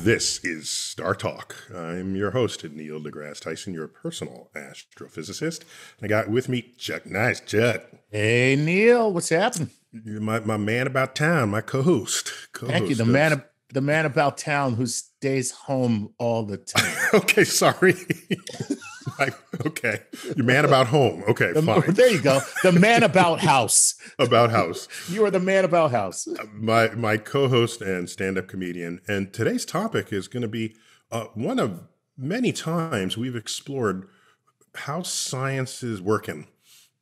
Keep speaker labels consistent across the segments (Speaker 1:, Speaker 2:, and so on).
Speaker 1: This is StarTalk. I'm your host, Neil deGrasse Tyson, your personal astrophysicist. I got with me Chuck Nice. Chuck.
Speaker 2: Hey, Neil, what's happening?
Speaker 1: My man about town, my co-host.
Speaker 2: Thank you, the man about town who stays home all the time.
Speaker 1: Okay, sorry. Okay, your man about home. Okay, fine.
Speaker 2: There you go. The man about house.
Speaker 1: About house.
Speaker 2: You are the man about house.
Speaker 1: My co-host and stand-up comedian. And today's topic is going to be one of many times we've explored how science is working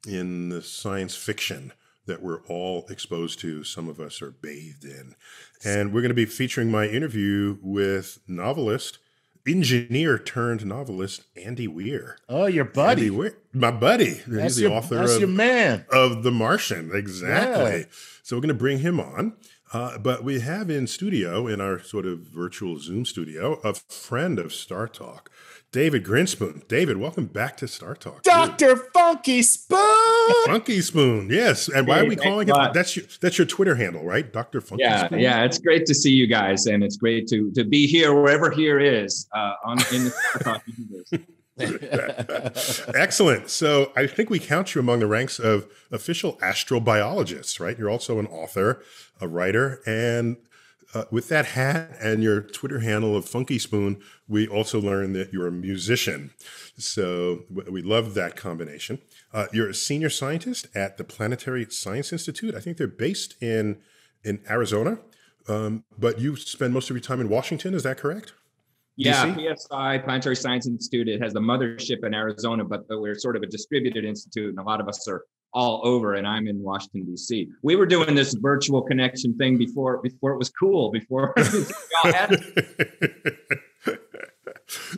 Speaker 1: in the science fiction that we're all exposed to. Some of us are bathed in. And we're going to be featuring my interview with engineer turned novelist Andy Weir.
Speaker 2: Oh, your buddy.
Speaker 1: Andy Weir, my buddy. He's the author
Speaker 2: that's your man.
Speaker 1: of The Martian. Exactly.
Speaker 2: Yeah.
Speaker 1: So we're going to bring him on. But we have in studio, in our sort of virtual Zoom studio, a friend of StarTalk, David Grinspoon. David, welcome back to StarTalk.
Speaker 2: Dr. Funkyspoon.
Speaker 1: Funkyspoon, yes. And why are we calling it? That's your Twitter handle, right? Dr. Funkyspoon?
Speaker 3: Yeah. It's great to see you guys, and it's great to be here wherever here is in the StarTalk universe.
Speaker 1: Excellent. So I think we count you among the ranks of official astrobiologists, right? You're also an author, a writer, and with that hat and your Twitter handle of Funkyspoon, we also learned that you're a musician. So we love that combination. You're a senior scientist at the Planetary Science Institute. I think they're based in Arizona, but you spend most of your time in Washington. Is that correct?
Speaker 3: Yeah,
Speaker 1: DC?
Speaker 3: PSI, Planetary Science Institute. It has the mothership in Arizona, but we're sort of a distributed institute, and a lot of us are all over, and I'm in Washington, D.C. We were doing this virtual connection thing before it was cool, before y'all had it.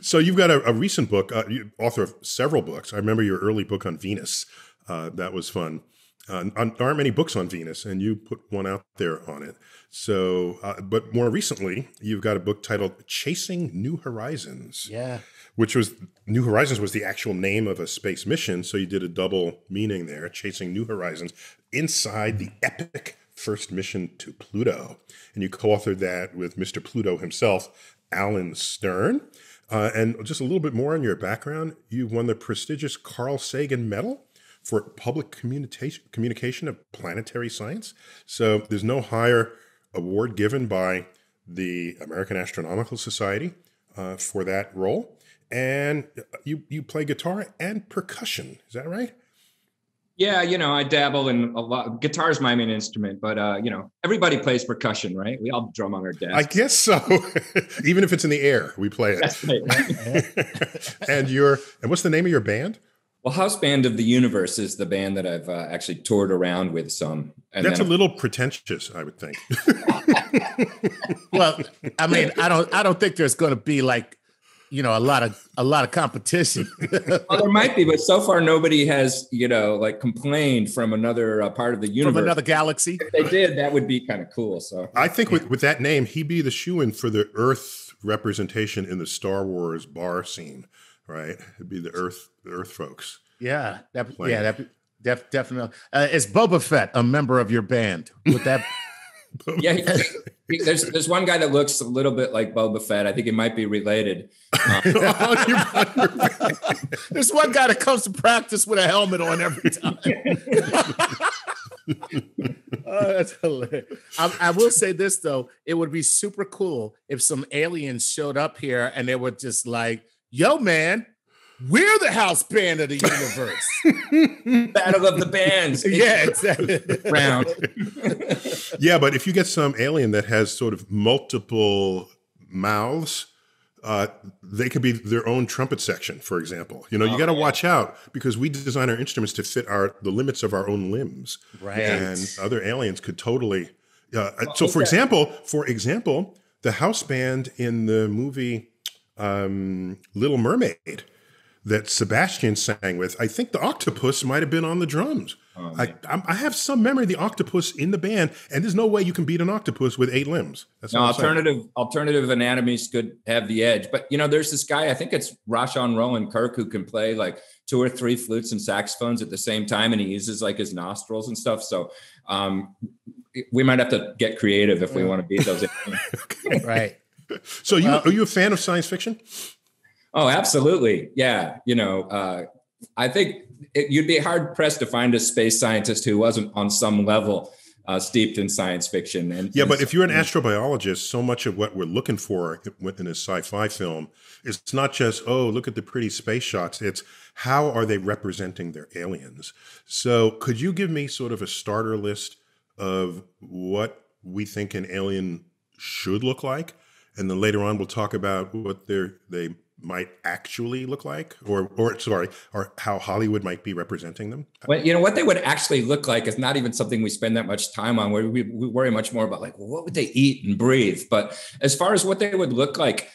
Speaker 1: So you've got a recent book, you author of several books. I remember your early book on Venus. That was fun. There aren't many books on Venus, and you put one out there on it. So, but more recently, you've got a book titled Chasing New Horizons.
Speaker 2: Yeah.
Speaker 1: Which was, New Horizons was the actual name of a space mission. So you did a double meaning there, Chasing New Horizons, inside the epic first mission to Pluto. And you co-authored that with Mr. Pluto himself, Alan Stern. And just a little bit more on your background. You won the prestigious Carl Sagan Medal for public communication of planetary science. So there's no higher award given by the American Astronomical Society for that role. And you play guitar and percussion. Is that right?
Speaker 3: Yeah, I dabble in a lot. Guitar's my main instrument, but everybody plays percussion, right? We all drum on our desk.
Speaker 1: I guess so. Even if it's in the air, we play it.
Speaker 3: That's right.
Speaker 1: And what's the name of your band?
Speaker 3: Well, House Band of the Universe is the band that I've actually toured around with some. And
Speaker 1: that's a little pretentious, I would think.
Speaker 2: Well, I mean, I don't think there's going to be like, a lot of competition.
Speaker 3: Well, there might be, but so far nobody has, complained from another part of the universe.
Speaker 2: From another galaxy.
Speaker 3: If they did, that would be kind of cool. So
Speaker 1: I think with that name, he'd be the shoo-in for the Earth representation in the Star Wars bar scene, right? It'd be the Earth folks.
Speaker 2: Yeah, definitely. Is Boba Fett a member of your band? Would that?
Speaker 3: Yeah, there's one guy that looks a little bit like Boba Fett. I think it might be related.
Speaker 2: There's one guy that comes to practice with a helmet on every time. Oh, that's hilarious. I will say this, though. It would be super cool if some aliens showed up here and they were just like, yo, man, we're the house band of the universe.
Speaker 3: Battle of the bands.
Speaker 2: Yeah, exactly.
Speaker 3: Round.
Speaker 1: Yeah, but if you get some alien that has sort of multiple mouths, they could be their own trumpet section, for example. You got to watch out because we design our instruments to fit the limits of our own limbs.
Speaker 2: Right.
Speaker 1: And other aliens could totally. So, for example, the house band in the movie Little Mermaid that Sebastian sang with, I think the octopus might have been on the drums. Oh, I have some memory of the octopus in the band, and there's no way you can beat an octopus with 8 limbs. That's
Speaker 3: no, alternative anatomies could have the edge. But, there's this guy, I think it's Rashawn Roland Kirk, who can play like 2 or 3 flutes and saxophones at the same time, and he uses like his nostrils and stuff. So we might have to get creative if we want to beat those.
Speaker 2: Right.
Speaker 1: So are you a fan of science fiction?
Speaker 3: Oh, absolutely. Yeah. I think you'd be hard pressed to find a space scientist who wasn't on some level steeped in science fiction.
Speaker 1: But if you're an astrobiologist, so much of what we're looking for within a sci-fi film is it's not just, oh, look at the pretty space shots. It's how are they representing their aliens? So could you give me sort of a starter list of what we think an alien should look like? And then later on, we'll talk about what they might actually look like, or how Hollywood might be representing them.
Speaker 3: Well, what they would actually look like is not even something we spend that much time on. We worry much more about like, well, what would they eat and breathe? But as far as what they would look like,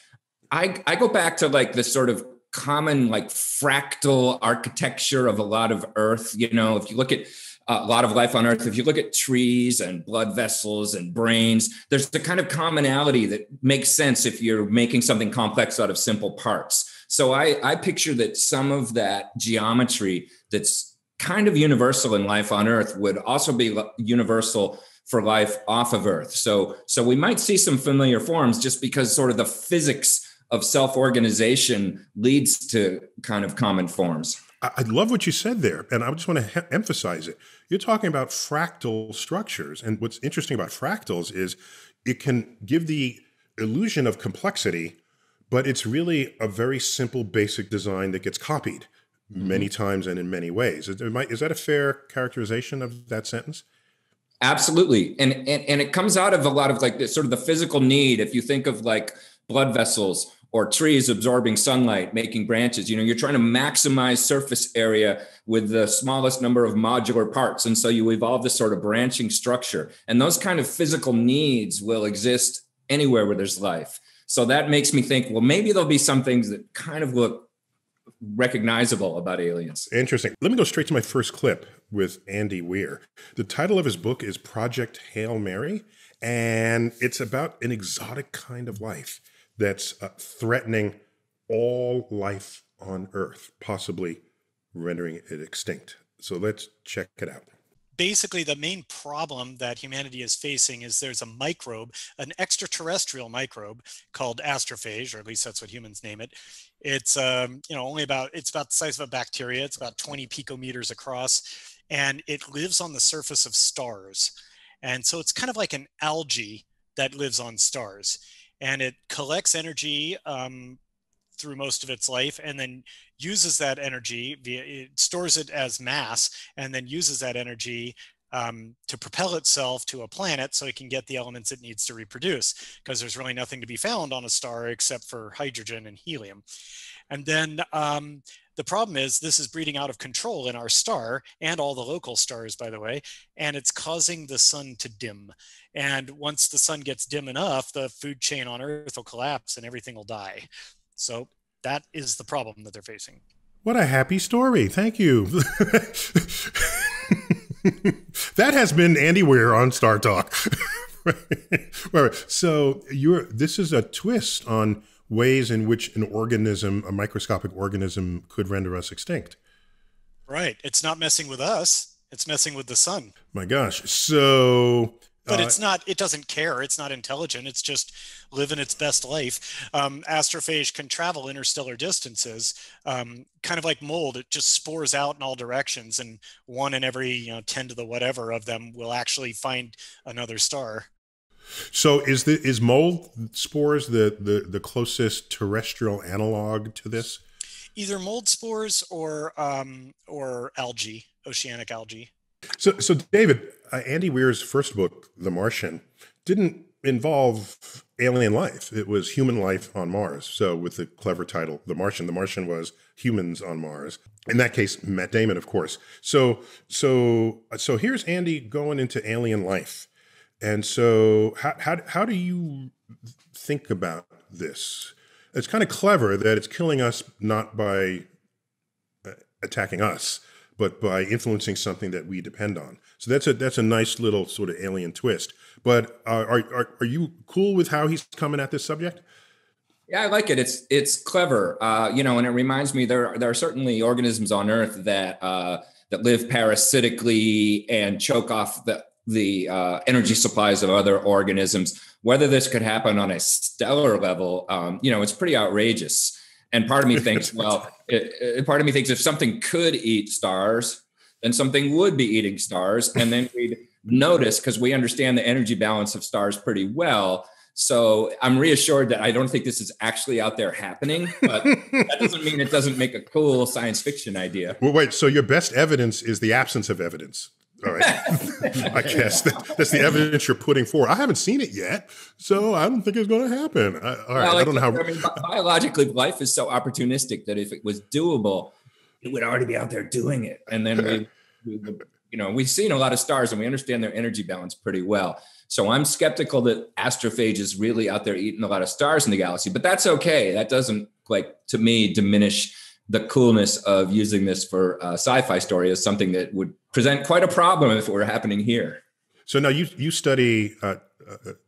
Speaker 3: I go back to like this sort of common like fractal architecture of a lot of Earth. If you look at a lot of life on Earth, if you look at trees and blood vessels and brains, there's the kind of commonality that makes sense if you're making something complex out of simple parts. So I picture that some of that geometry that's kind of universal in life on Earth would also be universal for life off of Earth. So we might see some familiar forms just because sort of the physics of self-organization leads to kind of common forms.
Speaker 1: I love what you said there, and I just want to emphasize it. You're talking about fractal structures, and what's interesting about fractals is it can give the illusion of complexity, but it's really a very simple, basic design that gets copied many times and in many ways. Is that a fair characterization of that sentence?
Speaker 3: Absolutely, and it comes out of a lot of like this, sort of the physical need. If you think of like blood vessels or trees absorbing sunlight, making branches, you're trying to maximize surface area with the smallest number of modular parts. And so you evolve this sort of branching structure. And those kind of physical needs will exist anywhere where there's life. So that makes me think, well, maybe there'll be some things that kind of look recognizable about aliens.
Speaker 1: Interesting. Let me go straight to my first clip with Andy Weir. The title of his book is Project Hail Mary, and it's about an exotic kind of life that's threatening all life on Earth, possibly rendering it extinct. So let's check it out.
Speaker 4: Basically, the main problem that humanity is facing is there's a microbe, an extraterrestrial microbe called astrophage, or at least that's what humans name it. It's it's about the size of a bacteria. It's about 20 picometers across, and it lives on the surface of stars. And so it's kind of like an algae that lives on stars. And it collects energy through most of its life, and then uses that energy it stores it as mass, and then uses that energy to propel itself to a planet so it can get the elements it needs to reproduce, because there's really nothing to be found on a star except for hydrogen and helium. And then the problem is this is breeding out of control in our star and all the local stars, by the way, and it's causing the sun to dim. And once the sun gets dim enough, the food chain on Earth will collapse and everything will die. So that is the problem that they're facing.
Speaker 1: What a happy story. Thank you. That has been Andy Weir on StarTalk. Right. So this is a twist on ways in which an organism, a microscopic organism, could render us extinct.
Speaker 4: Right. It's not messing with us. It's messing with the sun.
Speaker 1: My gosh. So...
Speaker 4: But it doesn't care. It's not intelligent. It's just living its best life. Astrophage can travel interstellar distances, kind of like mold. It just spores out in all directions, and one in every 10 to the whatever of them will actually find another star.
Speaker 1: So is mold spores the closest terrestrial analog to this?
Speaker 4: Either mold spores or algae, oceanic algae.
Speaker 1: So David, Andy Weir's first book, The Martian, didn't involve alien life. It was human life on Mars. So with the clever title, The Martian was humans on Mars. In that case, Matt Damon, of course. So here's Andy going into alien life. And so how do you think about this? It's kind of clever that it's killing us not by attacking us, but by influencing something that we depend on. So that's a nice little sort of alien twist. But are you cool with how he's coming at this subject?
Speaker 3: Yeah, I like it. It's clever, and it reminds me there are certainly organisms on Earth that live parasitically and choke off the energy supplies of other organisms. Whether this could happen on a stellar level, it's pretty outrageous. And part of me thinks, part of me thinks if something could eat stars, then something would be eating stars, and then we'd notice, because we understand the energy balance of stars pretty well. So I'm reassured that I don't think this is actually out there happening, but that doesn't mean it doesn't make a cool science fiction idea.
Speaker 1: Well, wait, so your best evidence is the absence of evidence. All right. I guess that's the evidence you're putting forward. I haven't seen it yet, so I don't think it's going to happen. All right. I don't know how. I mean,
Speaker 3: biologically, life is so opportunistic that if it was doable, it would already be out there doing it. And then we've seen a lot of stars and we understand their energy balance pretty well. So I'm skeptical that astrophage is really out there eating a lot of stars in the galaxy, but that's okay. That doesn't, to me, diminish the coolness of using this for a sci-fi story as something that would present quite a problem if it were happening here.
Speaker 1: So now you study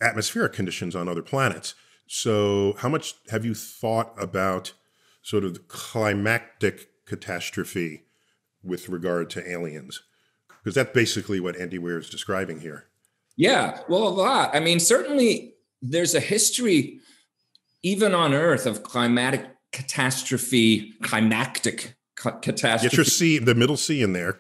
Speaker 1: atmospheric conditions on other planets. So how much have you thought about sort of the climactic catastrophe with regard to aliens? Because that's basically what Andy Weir is describing here.
Speaker 3: Yeah, well, a lot. I mean, certainly there's a history, even on Earth, of climactic catastrophe.
Speaker 1: Get your C, the middle C in there.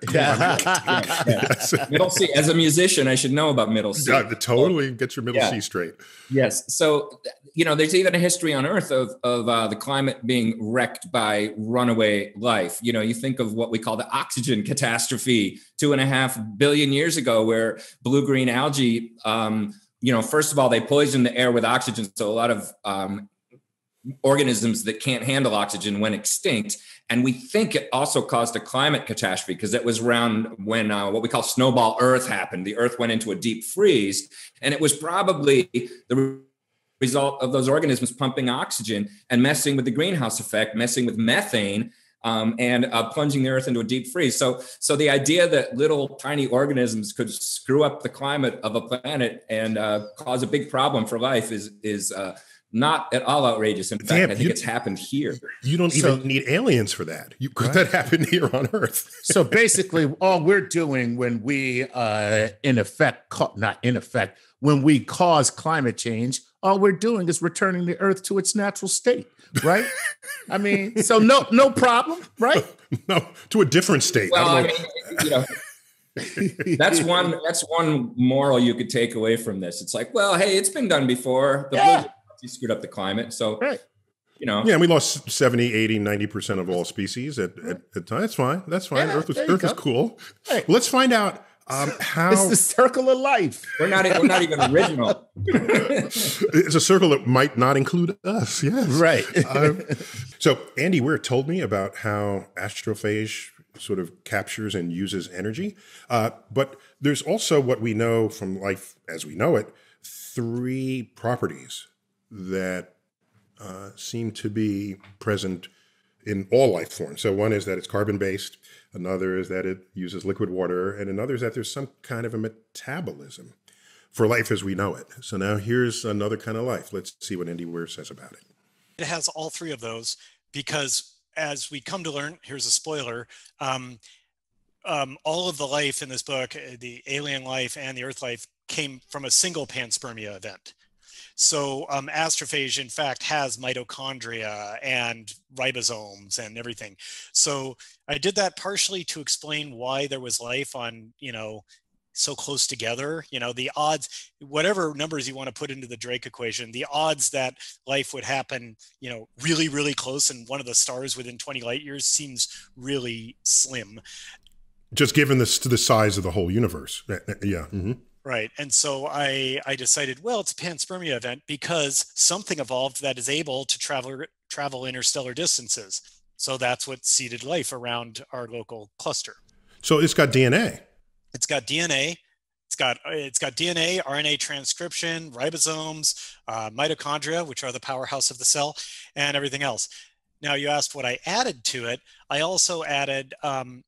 Speaker 3: Middle C. As a musician, I should know about middle C.
Speaker 1: Totally get your middle C straight.
Speaker 3: Yes. So, there's even a history on Earth of the climate being wrecked by runaway life. You think of what we call the oxygen catastrophe 2.5 billion years ago, where blue-green algae, first of all, they poisoned the air with oxygen. So a lot of organisms that can't handle oxygen went extinct. And we think it also caused a climate catastrophe because it was around when what we call snowball Earth happened. The Earth went into a deep freeze, and it was probably the result of those organisms pumping oxygen and messing with the greenhouse effect, messing with methane, and plunging the Earth into a deep freeze. So the idea that little tiny organisms could screw up the climate of a planet and cause a big problem for life is not at all outrageous. In fact, I think it's happened here.
Speaker 1: You don't even need aliens for that. That happened here on Earth.
Speaker 2: So basically, all we're doing when we, when we cause climate change, all we're doing is returning the Earth to its natural state, right? I mean, so no problem, right?
Speaker 1: No, to a different state.
Speaker 3: Well, that's one moral you could take away from this. It's like, well, hey, it's been done before. You screwed up the climate. So,
Speaker 1: Yeah, we lost 70, 80, 90% of all species at the time. That's fine. That's fine.
Speaker 2: Yeah,
Speaker 1: Earth is cool. Hey. Let's find out how...
Speaker 2: It's the circle of life.
Speaker 3: We're not even original.
Speaker 1: It's a circle that might not include us. Yes.
Speaker 2: Right.
Speaker 1: So Andy Weir told me about how astrophage sort of captures and uses energy. But there's also what we know from life as we know it, 3 properties that seem to be present in all life forms. So one is that it's carbon-based, another is that it uses liquid water, and another is that there's some kind of a metabolism for life as we know it. So now here's another kind of life. Let's see what Andy Weir says about it.
Speaker 4: It has all 3 of those because, as we come to learn, here's a spoiler, all of the life in this book, the alien life and the Earth life, came from a single panspermia event. So astrophage, in fact, has mitochondria and ribosomes and everything. So I did that partially to explain why there was life on, so close together. The odds, whatever numbers you want to put into the Drake equation, the odds that life would happen, really, really close and one of the stars within 20 light years seems really slim.
Speaker 1: Just given the size of the whole universe. Yeah. Mm-hmm.
Speaker 4: Right. And so I decided, well, it's a panspermia event because something evolved that is able to travel interstellar distances. So that's what seeded life around our local cluster.
Speaker 1: So it's got DNA.
Speaker 4: It's got DNA. It's got DNA, RNA transcription, ribosomes, mitochondria, which are the powerhouse of the cell, and everything else. Now, you asked what I added to it. I also added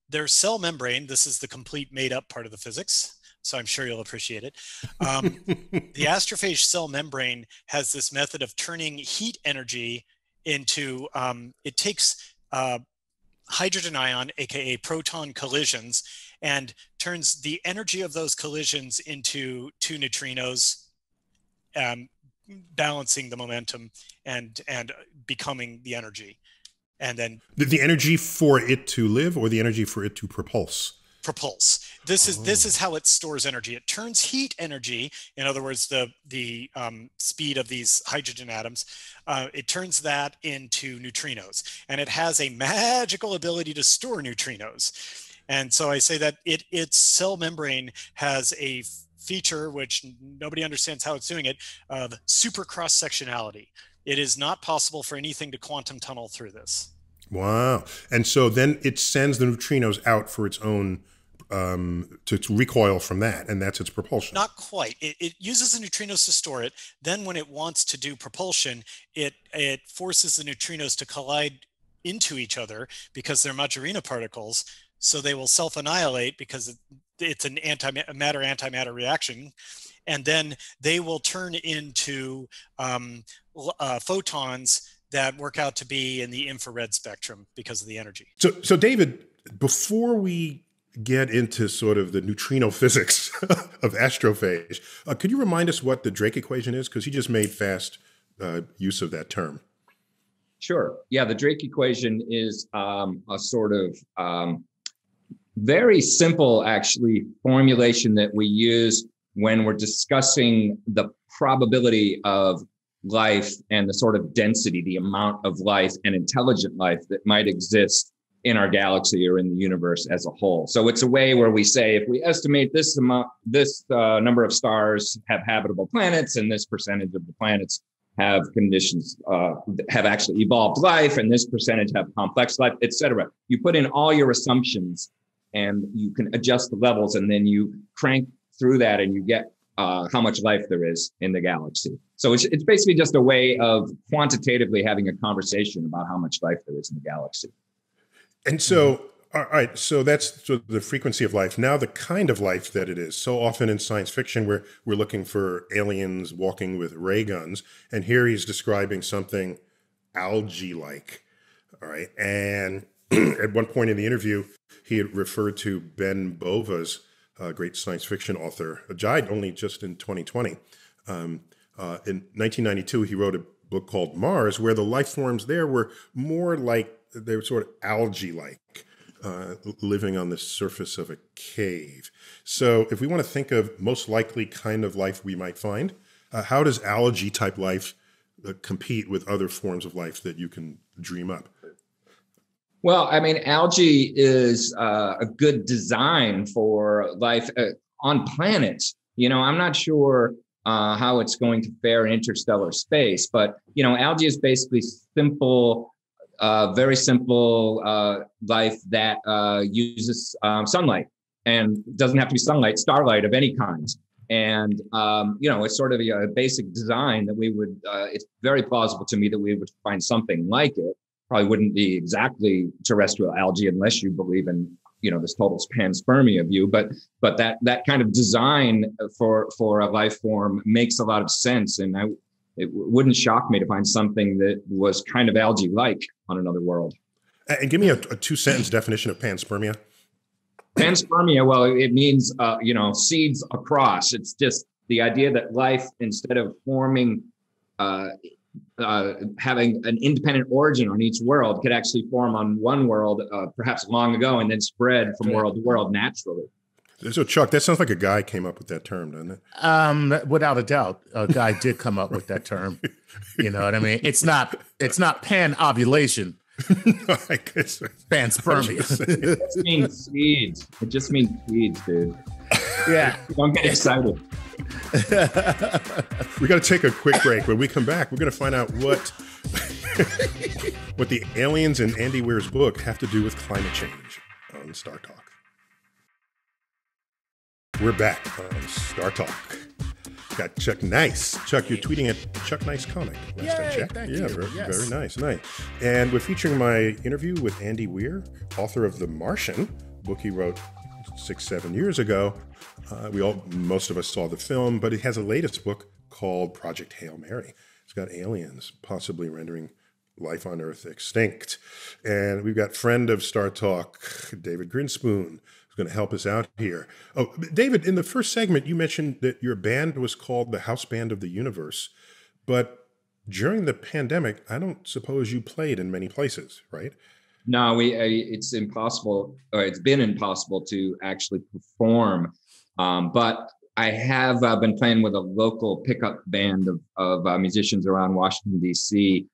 Speaker 4: their cell membrane. This is the complete made-up part of the physics, so I'm sure you'll appreciate it. The astrophage cell membrane has this method of turning heat energy into, it takes hydrogen ion, aka proton collisions, and turns the energy of those collisions into two neutrinos, balancing the momentum and becoming the energy. And then
Speaker 1: the energy for it to live, or the energy for it to propulse?
Speaker 4: Propulse. This is how it stores energy. It turns heat energy, in other words, the speed of these hydrogen atoms, it turns that into neutrinos, and it has a magical ability to store neutrinos. And so I say that its cell membrane has a feature, which nobody understands how it's doing it, of super cross-sectionality. It is not possible for anything to quantum tunnel through this.
Speaker 1: Wow. And so then it sends the neutrinos out for its own, to recoil from that, and that's its propulsion.
Speaker 4: Not quite. It uses the neutrinos to store it. Then when it wants to do propulsion, it forces the neutrinos to collide into each other because they're Majorana particles. So they will self-annihilate because it's an matter-antimatter reaction. And then they will turn into photons that work out to be in the infrared spectrum because of the energy.
Speaker 1: So David, before we get into sort of the neutrino physics of astrophage, could you remind us what the Drake equation is? Because he just made fast use of that term.
Speaker 3: Sure. Yeah, the Drake equation is a sort of very simple, actually, formulation that we use when we're discussing the probability of life and the sort of density, the amount of life and intelligent life that might exist in our galaxy or in the universe as a whole. So it's a way where we say, if we estimate this amount, number of stars have habitable planets, and this percentage of the planets have conditions, have actually evolved life, and this percentage have complex life, etc. You put in all your assumptions, and you can adjust the levels, and then you crank through that, and you get how much life there is in the galaxy. So it's basically just a way of quantitatively having a conversation about how much life there is in the galaxy.
Speaker 1: And so, all right, so that's sort of the frequency of life. Now, the kind of life that it is. So often in science fiction, we're looking for aliens walking with ray guns, and here he's describing something algae-like. All right, and at one point in the interview, he had referred to Ben Bova's great science fiction author, died only just in 2020. In 1992, he wrote a book called Mars, where the life forms there were more like, they were sort of algae-like, living on the surface of a cave. So if we want to think of most likely kind of life we might find, how does algae-type life compete with other forms of life that you can dream up?
Speaker 3: Well, I mean, algae is a good design for life on planets. You know, I'm not sure how it's going to fare in interstellar space, but, you know, algae is basically simple, very simple life that uses sunlight, and doesn't have to be sunlight, starlight of any kind. And, you know, it's sort of a basic design that we would, it's very plausible to me that we would find something like it. Probably wouldn't be exactly terrestrial algae unless you believe in, you know, this total panspermia view, but that kind of design for a life form makes a lot of sense. And it wouldn't shock me to find something that was kind of algae-like on another world.
Speaker 1: And give me a two-sentence definition of panspermia.
Speaker 3: Panspermia, well, it means, you know, seeds across. It's just the idea that life, instead of forming, having an independent origin on each world, could actually form on one world, perhaps long ago, and then spread from world to world naturally.
Speaker 1: So, Chuck, that sounds like a guy came up with that term, doesn't it?
Speaker 2: Without a doubt, a guy did come up with that term. You know what I mean? It's not pan ovulation.
Speaker 1: No, I guess
Speaker 2: Panspermia.
Speaker 3: It just means seeds. It just means seeds, dude.
Speaker 2: Yeah.
Speaker 3: Don't get excited.
Speaker 1: We got to take a quick break. When we come back, we're going to find out what what the aliens in Andy Weir's book have to do with climate change on StarTalk. We're back on StarTalk. Got Chuck Nice. Chuck, you're tweeting at Chuck Nice Comic. Last I checked.
Speaker 2: Thank
Speaker 1: yeah,
Speaker 2: you.
Speaker 1: Very,
Speaker 2: Yes.
Speaker 1: very nice. And we're featuring my interview with Andy Weir, author of The Martian, book he wrote 6-7 years ago. Most of us saw the film, but it has a latest book called Project Hail Mary. It's got aliens possibly rendering life on Earth extinct. And we've got friend of StarTalk, David Grinspoon, who's going to help us out here. Oh, David, in the first segment, you mentioned that your band was called the House Band of the Universe, but during the pandemic, I don't suppose you played in many places, right?
Speaker 3: No, it's impossible, or it's been impossible to actually perform. But I have been playing with a local pickup band of musicians around Washington, D.C.,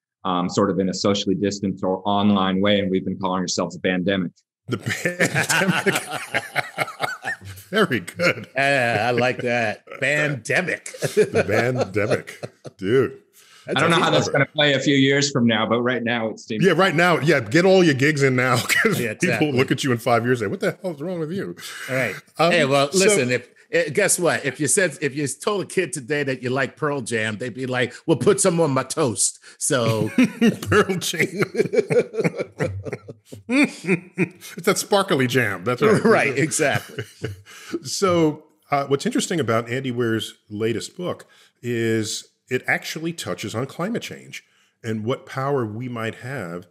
Speaker 3: sort of in a socially distanced or online way, and we've been calling ourselves Bandemic.
Speaker 1: The Bandemic. Very good.
Speaker 2: I like that. Bandemic.
Speaker 1: The Bandemic. Dude.
Speaker 3: I don't know how that's going to play a few years from now, but right now it seems.
Speaker 1: Yeah, right now. Yeah, get all your gigs in now, because
Speaker 2: exactly.
Speaker 1: People look at you in 5 years and say, what the hell is wrong with you?
Speaker 2: All right. Hey, well, listen, guess what? If you told a kid today that you like Pearl Jam, they'd be like, well, put some on my toast. So
Speaker 1: Pearl Jam. It's that sparkly jam. That's right.
Speaker 2: Right, exactly.
Speaker 1: So what's interesting about Andy Weir's latest book is it actually touches on climate change and what power we might have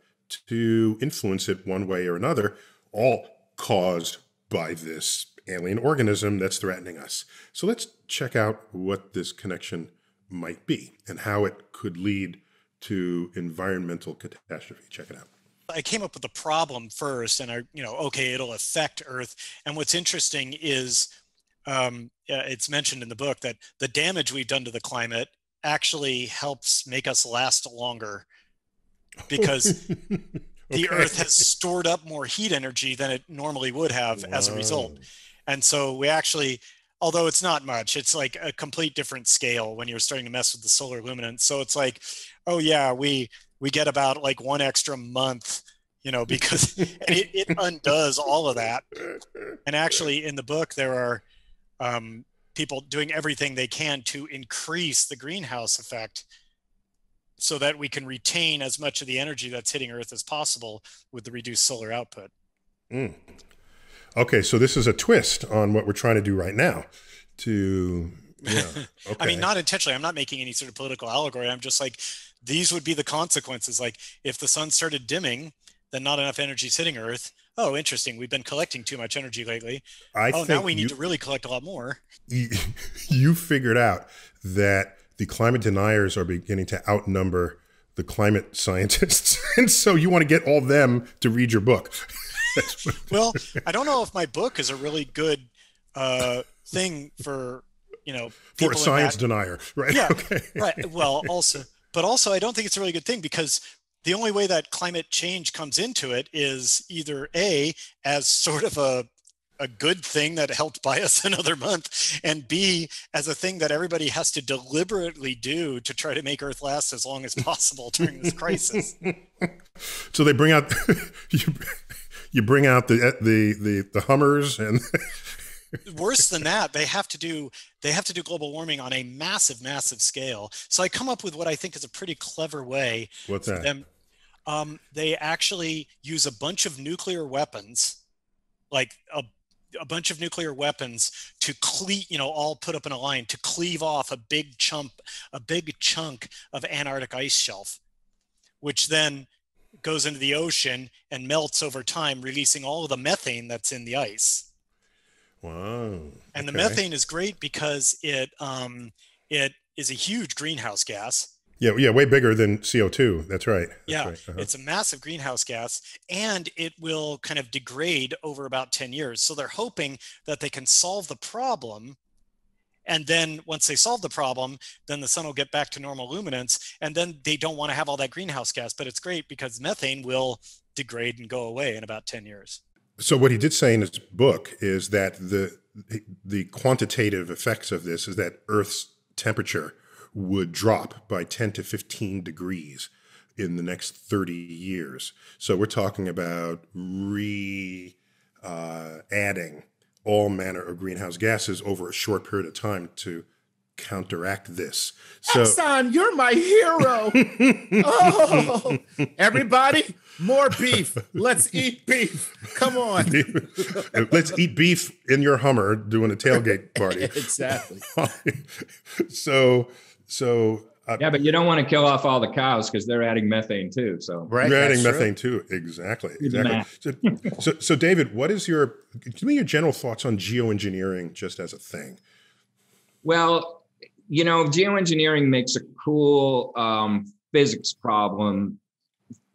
Speaker 1: to influence it one way or another, all caused by this alien organism that's threatening us. So let's check out what this connection might be and how it could lead to environmental catastrophe. Check it out.
Speaker 4: I came up with the problem first, and okay, it'll affect Earth. And what's interesting is it's mentioned in the book that the damage we've done to the climate actually helps make us last longer, because the Earth has stored up more heat energy than it normally would have as a result. And so we actually, although it's not much, it's like a complete different scale when you're starting to mess with the solar luminance. So it's like, oh yeah, we get about like 1 extra month, because it undoes all of that. And actually in the book, there are people doing everything they can to increase the greenhouse effect so that we can retain as much of the energy that's hitting Earth as possible with the reduced solar output.
Speaker 1: Mm. Okay, so this is a twist on what we're trying to do right now okay.
Speaker 4: I mean, not intentionally. I'm not making any sort of political allegory. I'm just like, these would be the consequences. Like if the sun started dimming, then not enough energy is hitting Earth. Oh, interesting. We've been collecting too much energy lately. Now we need to really collect a lot more.
Speaker 1: You figured out that the climate deniers are beginning to outnumber the climate scientists. And so you want to get all them to read your book.
Speaker 4: Well, I don't know if my book is a really good thing for,
Speaker 1: for a science denier, right?
Speaker 4: Yeah,
Speaker 1: okay.
Speaker 4: Right. Well, also I don't think it's a really good thing, because the only way that climate change comes into it is either A, as sort of a good thing that helped buy us another month, and B, as a thing that everybody has to deliberately do to try to make Earth last as long as possible during this crisis.
Speaker 1: So they bring out you bring out the Hummers and
Speaker 4: worse than that, they have to do global warming on a massive scale. So I come up with what I think is a pretty clever way.
Speaker 1: What's that?
Speaker 4: Them. They actually use a bunch of nuclear weapons, like a bunch of nuclear weapons to all put up in a line to cleave off a big chunk of Antarctic ice shelf, which then goes into the ocean and melts over time, releasing all of the methane that's in the ice.
Speaker 1: Wow.
Speaker 4: And the methane is great because it is a huge greenhouse gas.
Speaker 1: Yeah, way bigger than CO2. That's right.
Speaker 4: Right. It's a massive greenhouse gas, and it will kind of degrade over about 10 years. So they're hoping that they can solve the problem. And then once they solve the problem, then the sun will get back to normal luminance, and then they don't want to have all that greenhouse gas. But it's great because methane will degrade and go away in about 10 years.
Speaker 1: So what he did say in his book is that the quantitative effects of this is that Earth's temperature would drop by 10 to 15 degrees in the next 30 years. So we're talking about adding all manner of greenhouse gases over a short period of time to counteract this. So,
Speaker 2: Exxon, you're my hero. Oh, everybody, more beef. Let's eat beef. Come on.
Speaker 1: Let's eat beef in your Hummer doing a tailgate party.
Speaker 2: Exactly.
Speaker 1: So
Speaker 3: Yeah, but you don't want to kill off all the cows because they're adding methane too. So
Speaker 2: Right,
Speaker 1: You're adding
Speaker 2: that's
Speaker 1: methane too. Exactly. So David, give me your general thoughts on geoengineering just as a thing?
Speaker 3: Well, geoengineering makes a cool physics problem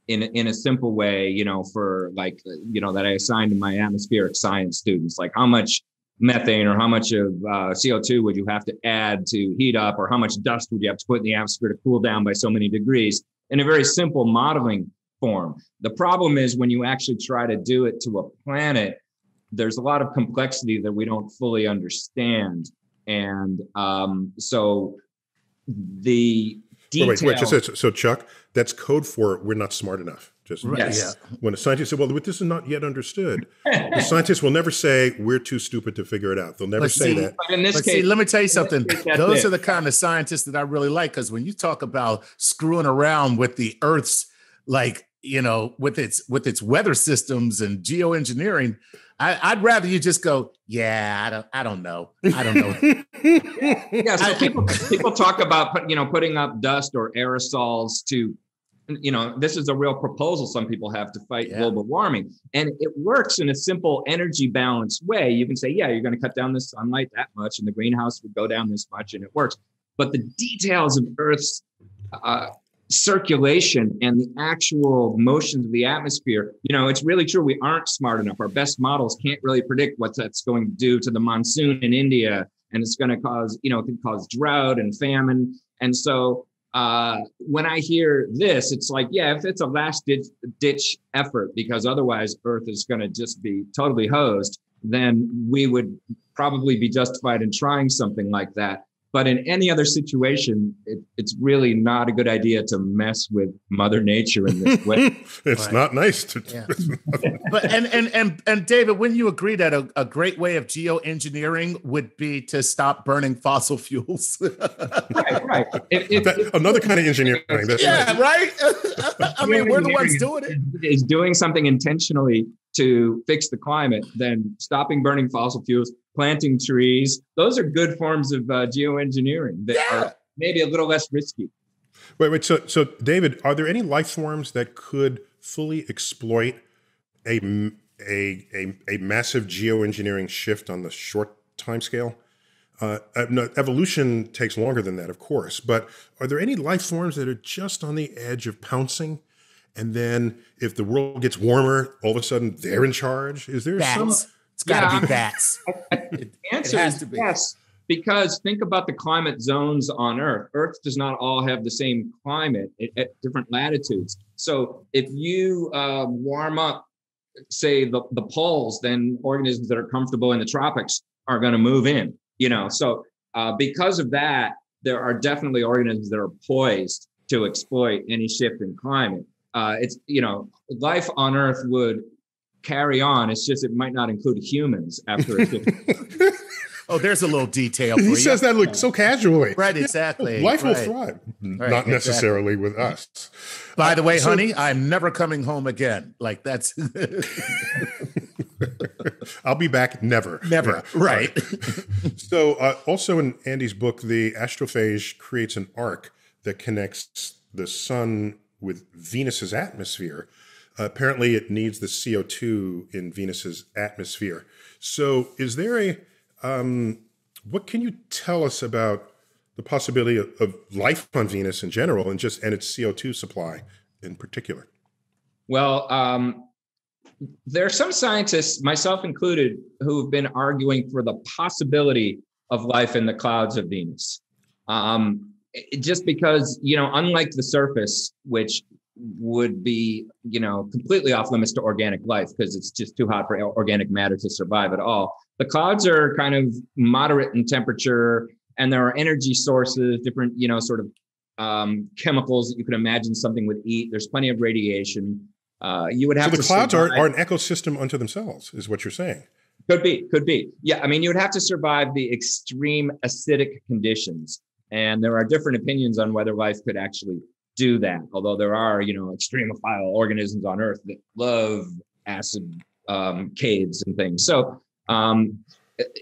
Speaker 3: in a simple way, for like, that I assigned to my atmospheric science students, like how much methane or how much of CO2 would you have to add to heat up, or how much dust would you have to put in the atmosphere to cool down by so many degrees, in a very simple modeling form. The problem is when you actually try to do it to a planet, there's a lot of complexity that we don't fully understand. And so the detail...
Speaker 1: So Chuck, that's code for we're not smart enough. Just
Speaker 3: yes.
Speaker 1: When a scientist said, well, this is not yet understood, the scientists will never say we're too stupid to figure it out. They'll never say that.
Speaker 3: But in this case,
Speaker 2: let me tell you something. Those are the kind of scientists that I really like, because when you talk about screwing around with the Earth's, like, with its weather systems and geoengineering, I'd rather you just go, I don't know.
Speaker 3: Yeah, so people talk about putting up dust or aerosols to, this is a real proposal some people have to fight global warming, and it works in a simple energy balance way. You can say, you're going to cut down the sunlight that much, and the greenhouse would go down this much, and it works. But the details of Earth's circulation and the actual motions of the atmosphere, it's really true. We aren't smart enough. Our best models can't really predict what that's going to do to the monsoon in India, and it's going to cause, it can cause drought and famine. And so when I hear this, it's like, if it's a last ditch effort, because otherwise Earth is going to just be totally hosed, then we would probably be justified in trying something like that. But in any other situation, it's really not a good idea to mess with Mother Nature in this way.
Speaker 1: It's not nice to.
Speaker 2: Yeah. But and David, wouldn't you agree that a great way of geoengineering would be to stop burning fossil fuels?
Speaker 3: Right.
Speaker 1: Another kind of engineering.
Speaker 2: Right. I mean, we're the ones doing it.
Speaker 3: Is doing something intentionally to fix the climate, then stopping burning fossil fuels, planting trees. Those are good forms of geoengineering that are maybe a little less risky.
Speaker 1: Wait. So David, are there any life forms that could fully exploit a massive geoengineering shift on the short time scale? No, evolution takes longer than that, of course. But are there any life forms that are just on the edge of pouncing? And then if the world gets warmer, all of a sudden they're in charge? Is there
Speaker 2: bats? It's got to be bats.
Speaker 3: The answer is yes, because think about the climate zones on Earth. Earth does not all have the same climate at different latitudes. So if you warm up, say, the poles, then organisms that are comfortable in the tropics are going to move in. So because of that, there are definitely organisms that are poised to exploit any shift in climate. It's, life on Earth would carry on. It's just, it might not include humans after a shift.
Speaker 2: Oh, there's a little detail for you.
Speaker 1: He says that look so casually.
Speaker 2: Right, exactly.
Speaker 1: Life will thrive.
Speaker 2: Right,
Speaker 1: not necessarily with us.
Speaker 2: By the way, honey, I'm never coming home again. Like that's...
Speaker 1: I'll be back never.
Speaker 2: Never, right.
Speaker 1: So also in Andy's book, the astrophage creates an arc that connects the sun with Venus's atmosphere. Apparently it needs the CO2 in Venus's atmosphere. So is there what can you tell us about the possibility of life on Venus in general and its CO2 supply in particular? Well,
Speaker 3: there are some scientists, myself included, who've been arguing for the possibility of life in the clouds of Venus. Just because, unlike the surface, which would be, completely off limits to organic life because it's just too hot for organic matter to survive at all. The clouds are kind of moderate in temperature, and there are energy sources, different, chemicals that you can imagine something would eat. There's plenty of radiation. You would have
Speaker 1: so the clouds are an ecosystem unto themselves, is what you're saying.
Speaker 3: Could be. Yeah, I mean, you would have to survive the extreme acidic conditions. And there are different opinions on whether life could actually do that. Although there are, extremophile organisms on Earth that love acid caves and things. So,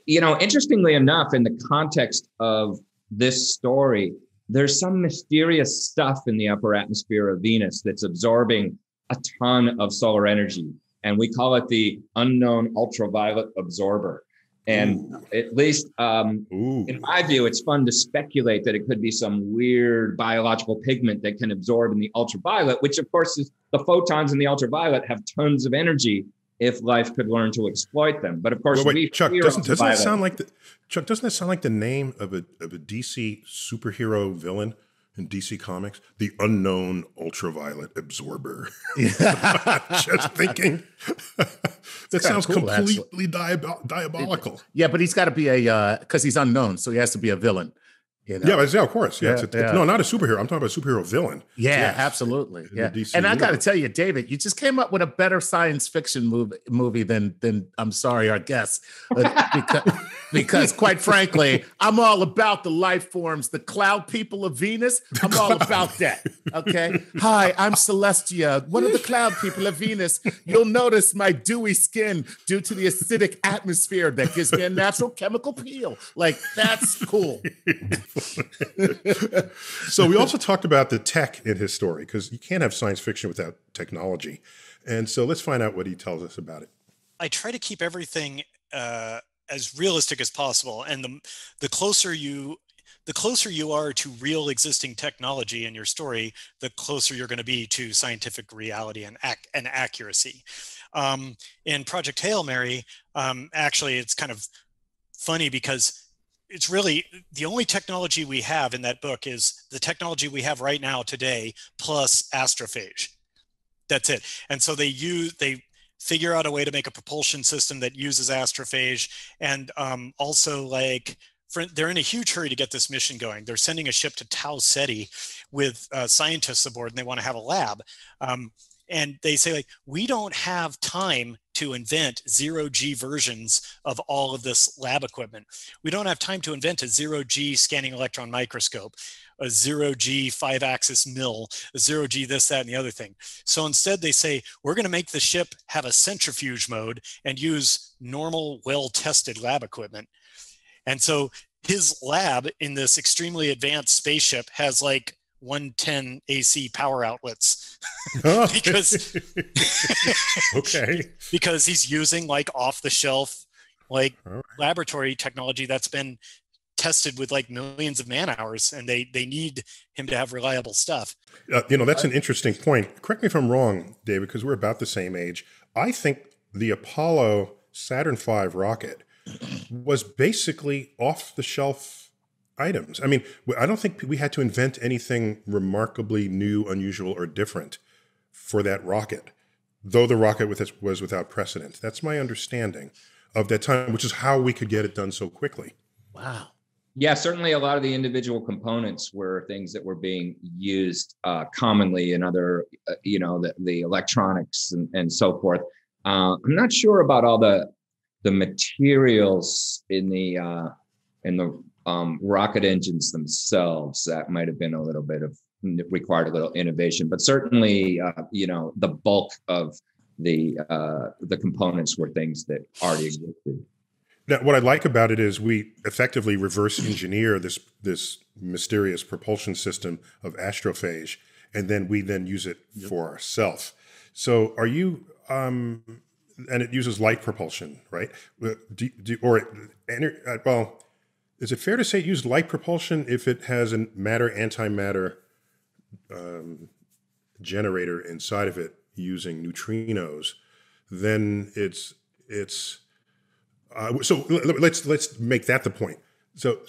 Speaker 3: interestingly enough, in the context of this story, there's some mysterious stuff in the upper atmosphere of Venus that's absorbing a ton of solar energy. And we call it the unknown ultraviolet absorber. And at least in my view, it's fun to speculate that it could be some weird biological pigment that can absorb in the ultraviolet, which of course is the photons in the ultraviolet have tons of energy if life could learn to exploit them. But of course,
Speaker 1: Chuck, doesn't that sound like the name of a DC superhero villain in DC Comics? The unknown ultraviolet absorber. Just thinking. That sounds cool, completely diabolical.
Speaker 2: Yeah, but he's got to be because he's unknown, so he has to be a villain. You know?
Speaker 1: Yeah, of course. Yeah, no, not a superhero. I'm talking about a superhero villain.
Speaker 2: Yeah, absolutely. Yeah, and I got to tell you, David, you just came up with a better science fiction movie than I'm sorry, our guest, because quite frankly, I'm all about the life forms, the cloud people of Venus. I'm all about that. Okay. Hi, I'm Celestia, one of the cloud people of Venus. You'll notice my dewy skin due to the acidic atmosphere that gives me a natural chemical peel. Like, that's cool.
Speaker 1: So we also talked about the tech in his story, because you can't have science fiction without technology. And so let's find out what he tells us about it.
Speaker 4: I try to keep everything as realistic as possible. And the closer you are to real existing technology in your story, the closer you're going to be to scientific reality and accuracy. In Project Hail Mary, actually, it's kind of funny because it's really the only technology we have in that book is the technology we have right now today plus astrophage. That's it. And so they figure out a way to make a propulsion system that uses astrophage, and also they're in a huge hurry to get this mission going. They're sending a ship to Tau Ceti with scientists aboard, and they want to have a lab. And they say, we don't have time to invent zero-G versions of all of this lab equipment. We don't have time to invent a zero-G scanning electron microscope, a zero-G 5-axis mill, a zero-G this, that, and the other thing. So instead they say, we're going to make the ship have a centrifuge mode and use normal, well-tested lab equipment. And so his lab in this extremely advanced spaceship has 110 AC power outlets because because he's using off-the-shelf laboratory technology that's been tested with millions of man hours, and they need him to have reliable stuff.
Speaker 1: That's an interesting point. Correct me if I'm wrong, David, because we're about the same age. I think the Apollo Saturn V rocket was basically off-the-shelf items. I mean, I don't think we had to invent anything remarkably new, unusual, or different for that rocket, though the rocket was without precedent. That's my understanding of that time, which is how we could get it done so quickly.
Speaker 2: Wow.
Speaker 3: Yeah, certainly a lot of the individual components were things that were being used commonly in other, the electronics and so forth. I'm not sure about all the materials in the rocket engines themselves. That might have been a little bit of required a little innovation, but certainly, the bulk of the components were things that already existed.
Speaker 1: Now, what I like about it is we effectively reverse engineer this mysterious propulsion system of astrophage, and then we use it for ourselves. So are you, and it uses light propulsion, right? Is it fair to say it used light propulsion if it has a matter-antimatter generator inside of it using neutrinos? Then it's so let's make that the point. So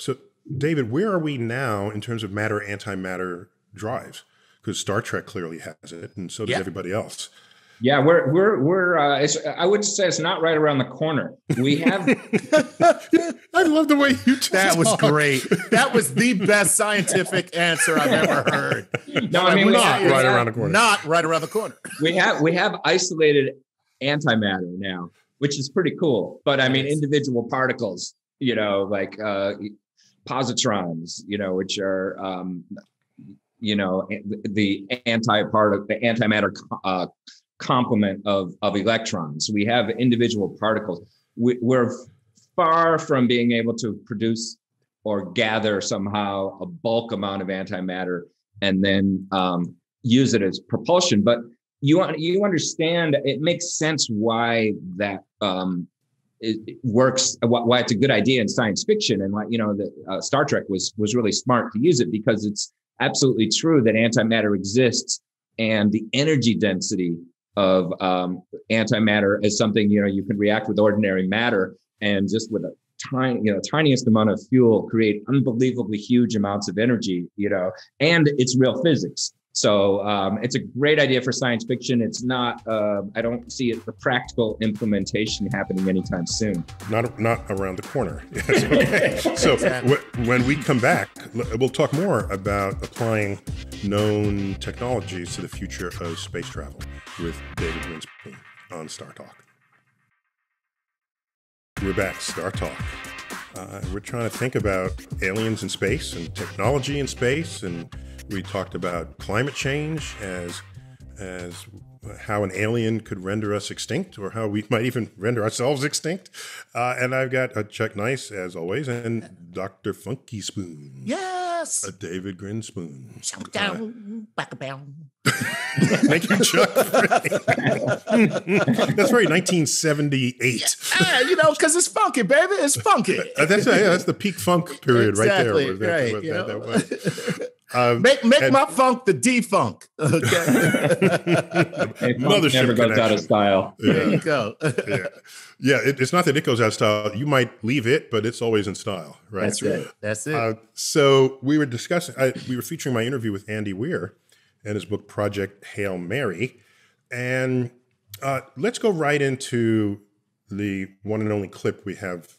Speaker 1: David, where are we now in terms of matter-antimatter drives? Because Star Trek clearly has it, and so does everybody else.
Speaker 3: Yeah, we're I would say it's not right around the corner. We have.
Speaker 1: I love the way you talk.
Speaker 2: That was great. That was the best scientific answer I've ever heard.
Speaker 3: No, I mean,
Speaker 1: not right around the corner.
Speaker 2: Not right around the corner.
Speaker 3: We have isolated antimatter now, which is pretty cool. But I mean, individual particles, like positrons, which are the antimatter complement of electrons. We have individual particles. We're far from being able to produce or gather somehow a bulk amount of antimatter and then use it as propulsion. But you understand, it makes sense why that it works, why it's a good idea in science fiction, and why, Star Trek was really smart to use it, because it's absolutely true that antimatter exists, and the energy density of antimatter is something, you can react with ordinary matter, and just with a tiniest amount of fuel create unbelievably huge amounts of energy, and it's real physics. So it's a great idea for science fiction. It's not, I don't see the practical implementation happening anytime soon.
Speaker 1: Not around the corner. Yes, okay. So when we come back, we'll talk more about applying known technologies to the future of space travel with David Grinspoon on StarTalk. We're back, StarTalk. We're trying to think about aliens in space and technology in space, and we talked about climate change as how an alien could render us extinct, or how we might even render ourselves extinct. And I've got Chuck Nice, as always, and Dr. Funkyspoon.
Speaker 2: Yes.
Speaker 1: David Grinspoon.
Speaker 2: Shout down, back down.
Speaker 1: Thank you, Chuck. That's very 1978.
Speaker 2: Yeah, because it's funky, baby. It's funky.
Speaker 1: That's the peak funk period
Speaker 2: exactly,
Speaker 1: right there.
Speaker 2: Right.
Speaker 1: That was.
Speaker 2: Make my funk the D-funk. Okay.
Speaker 3: Mothership never goes out of style.
Speaker 1: Yeah.
Speaker 2: There you go.
Speaker 1: Yeah. It's not that it goes out of style. You might leave it, but it's always in style, right?
Speaker 2: That's it.
Speaker 1: So we were discussing. We were featuring my interview with Andy Weir and his book Project Hail Mary, and let's go right into the one and only clip we have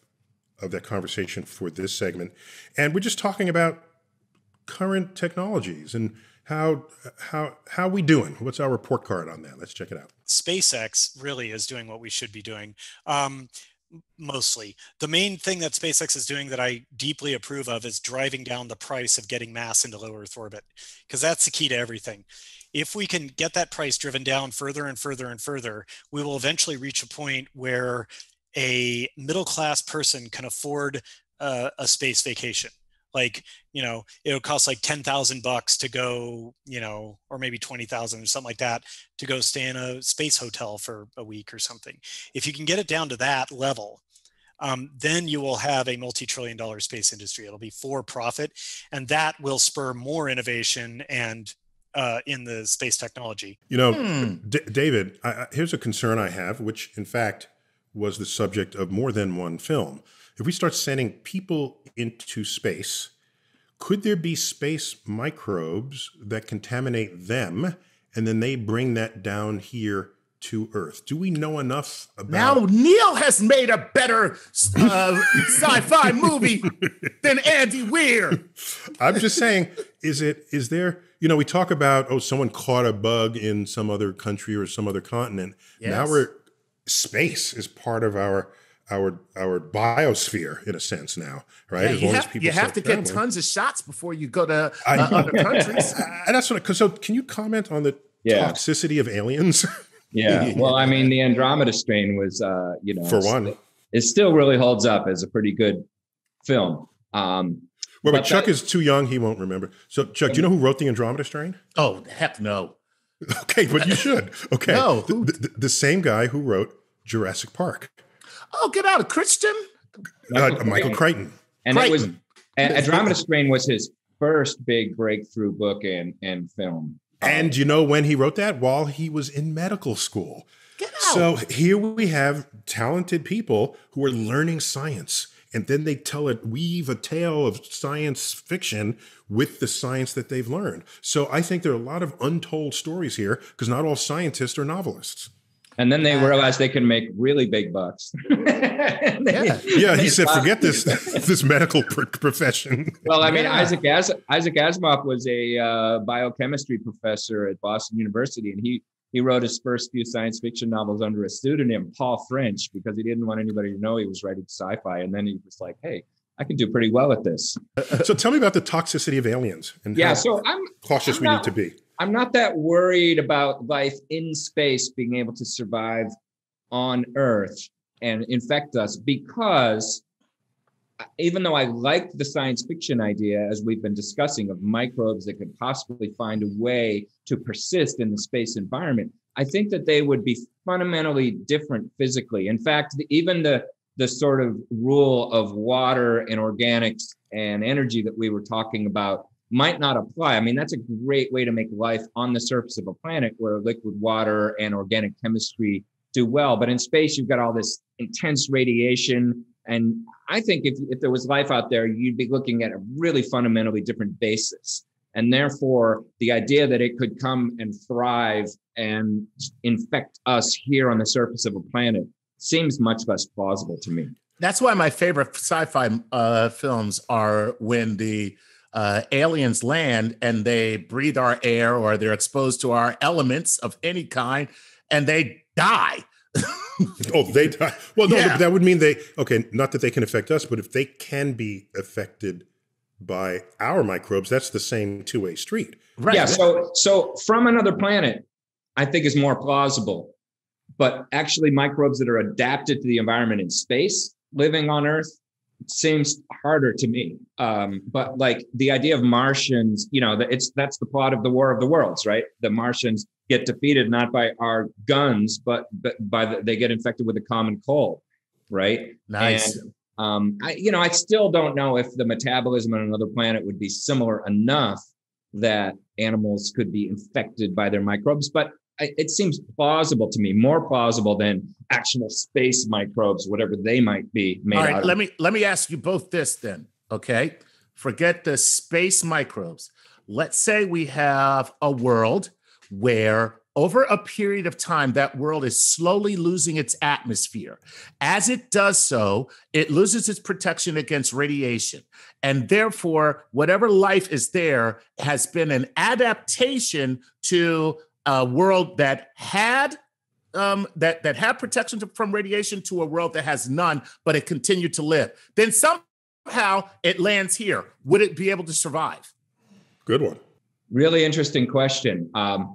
Speaker 1: of that conversation for this segment, and we're just talking about current technologies and how we doing? What's our report card on that? Let's check it out.
Speaker 4: SpaceX really is doing what we should be doing. Mostly. The main thing that SpaceX is doing that I deeply approve of is driving down the price of getting mass into low Earth orbit, because that's the key to everything. If we can get that price driven down further and further and further, we will eventually reach a point where a middle-class person can afford a space vacation. Like, it would cost like $10,000 to go, or maybe 20,000 or something like that, to go stay in a space hotel for a week or something. If you can get it down to that level, then you will have a multi-trillion-dollar space industry. It'll be for profit, and that will spur more innovation and in the space technology.
Speaker 1: David, here's a concern I have, which in fact was the subject of more than one film. If we start sending people into space, could there be space microbes that contaminate them, and then they bring that down here to Earth? Do we know enough about?
Speaker 2: Now Neil has made a better sci-fi movie than Andy Weir.
Speaker 1: I'm just saying, is there? We talk about someone caught a bug in some other country or some other continent. Yes. Now space is part of our biosphere in a sense now, right?
Speaker 2: Yeah, you have to get tons of shots before you go to other countries.
Speaker 1: And that's so can you comment on the toxicity of aliens?
Speaker 3: Yeah. Well, I mean, the Andromeda Strain was,
Speaker 1: for one,
Speaker 3: it still really holds up as a pretty good film.
Speaker 1: But Chuck is too young; he won't remember. So, Chuck, do you know who wrote the Andromeda Strain?
Speaker 2: Oh, heck no.
Speaker 1: Okay, but you should. Okay,
Speaker 2: no,
Speaker 1: the same guy who wrote Jurassic Park.
Speaker 2: Oh, get out of Christian.
Speaker 1: Michael Crichton.
Speaker 3: And Crichton. It was Andromeda Strain was his first big breakthrough book and film.
Speaker 1: And you know when he wrote that? While he was in medical school.
Speaker 2: Get out.
Speaker 1: So here we have talented people who are learning science, and then they weave a tale of science fiction with the science that they've learned. So I think there are a lot of untold stories here, because not all scientists are novelists.
Speaker 3: And then they realized they can make really big bucks.
Speaker 1: He said, forget this medical profession.
Speaker 3: Well, I mean, Isaac Asimov was a biochemistry professor at Boston University, and he wrote his first few science fiction novels under a pseudonym, Paul French, because he didn't want anybody to know he was writing sci-fi. And then he was like, hey, I can do pretty well at this.
Speaker 1: So tell me about the toxicity of aliens and how cautious we need to be.
Speaker 3: I'm not that worried about life in space being able to survive on Earth and infect us, because even though I liked the science fiction idea, as we've been discussing, of microbes that could possibly find a way to persist in the space environment, I think that they would be fundamentally different physically. In fact, even the sort of rule of water and organics and energy that we were talking about might not apply. I mean, that's a great way to make life on the surface of a planet where liquid water and organic chemistry do well. But in space, you've got all this intense radiation. And I think if there was life out there, you'd be looking at a really fundamentally different basis. And therefore, the idea that it could come and thrive and infect us here on the surface of a planet seems much less plausible to me.
Speaker 2: That's why my favorite sci-fi films are when the aliens land and they breathe our air or they're exposed to our elements of any kind and they die.
Speaker 1: Oh, they die. Well, no,
Speaker 2: Yeah.
Speaker 1: that would mean not that they can affect us, but if they can be affected by our microbes, that's the same two-way street.
Speaker 2: Right.
Speaker 3: Yeah. So from another planet, I think is more plausible. But actually, microbes that are adapted to the environment in space, living on Earth, seems harder to me. But like the idea of Martians, that's the plot of the War of the Worlds, right? The Martians get defeated not by our guns, but by they get infected with a common cold, right?
Speaker 2: Nice.
Speaker 3: And I still don't know if the metabolism on another planet would be similar enough that animals could be infected by their microbes, but it seems plausible to me, more plausible than actual space microbes, whatever they might be made
Speaker 2: All
Speaker 3: out
Speaker 2: right,
Speaker 3: of.
Speaker 2: let me ask you both this then, okay? Forget the space microbes. Let's say we have a world where over a period of time, that world is slowly losing its atmosphere. As it does so, it loses its protection against radiation. And therefore, whatever life is there has been an adaptation to a world that had that had protection from radiation to a world that has none, but it continued to live. Then somehow it lands here. Would it be able to survive?
Speaker 1: Good one.
Speaker 3: Really interesting question. I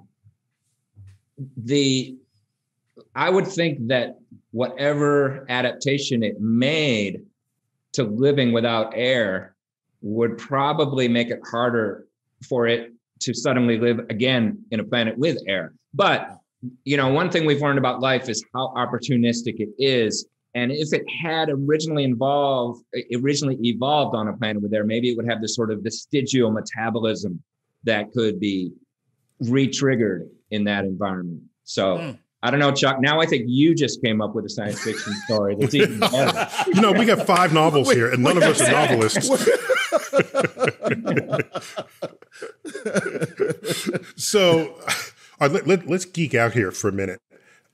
Speaker 3: would think that whatever adaptation it made to living without air would probably make it harder for it to suddenly live again in a planet with air. But, one thing we've learned about life is how opportunistic it is. And if it had originally evolved on a planet with air, maybe it would have this sort of vestigial metabolism that could be re-triggered in that environment. So I don't know, Chuck. Now I think you just came up with a science fiction story that's even better.
Speaker 1: We got 5 novels here, and none of us are novelists. So let's geek out here for a minute.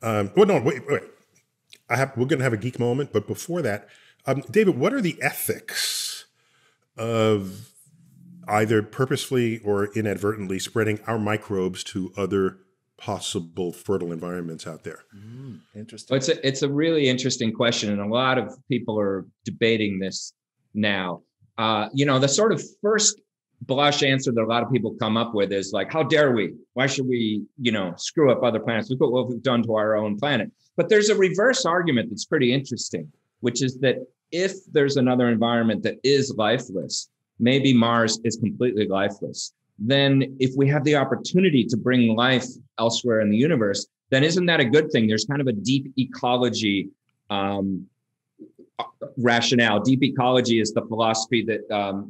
Speaker 1: Wait. We're going to have a geek moment, but before that, David, what are the ethics of either purposefully or inadvertently spreading our microbes to other possible fertile environments out there?
Speaker 3: Interesting. Well, it's a really interesting question, and a lot of people are debating this now. The sort of first blush answer that a lot of people come up with is like, how dare we? Why should we, screw up other planets? Look what we've done to our own planet. But there's a reverse argument that's pretty interesting, which is that if there's another environment that is lifeless, maybe Mars is completely lifeless, then if we have the opportunity to bring life elsewhere in the universe, then isn't that a good thing? There's kind of a deep ecology rationale. Deep ecology is the philosophy that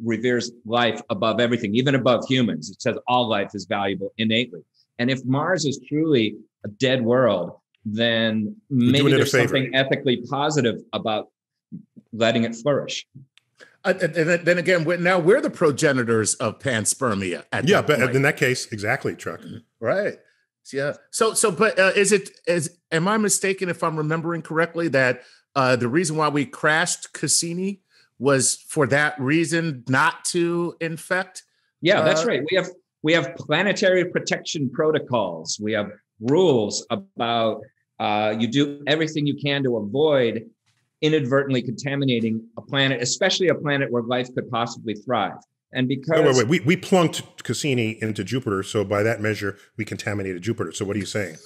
Speaker 3: reveres life above everything, even above humans. It says all life is valuable innately. And if Mars is truly a dead world, then maybe there's something ethically positive about letting it flourish.
Speaker 2: And then again, we're the progenitors of panspermia.
Speaker 1: But in that case, exactly, Chuck.
Speaker 2: Right. Yeah. But am I mistaken if I'm remembering correctly that the reason why we crashed Casini was for that reason, not to infect?
Speaker 3: Yeah, that's right. We have planetary protection protocols. We have rules about you do everything you can to avoid inadvertently contaminating a planet, especially a planet where life could possibly thrive. And because
Speaker 1: we plunked Cassini into Jupiter, so by that measure, we contaminated Jupiter. So what are you saying?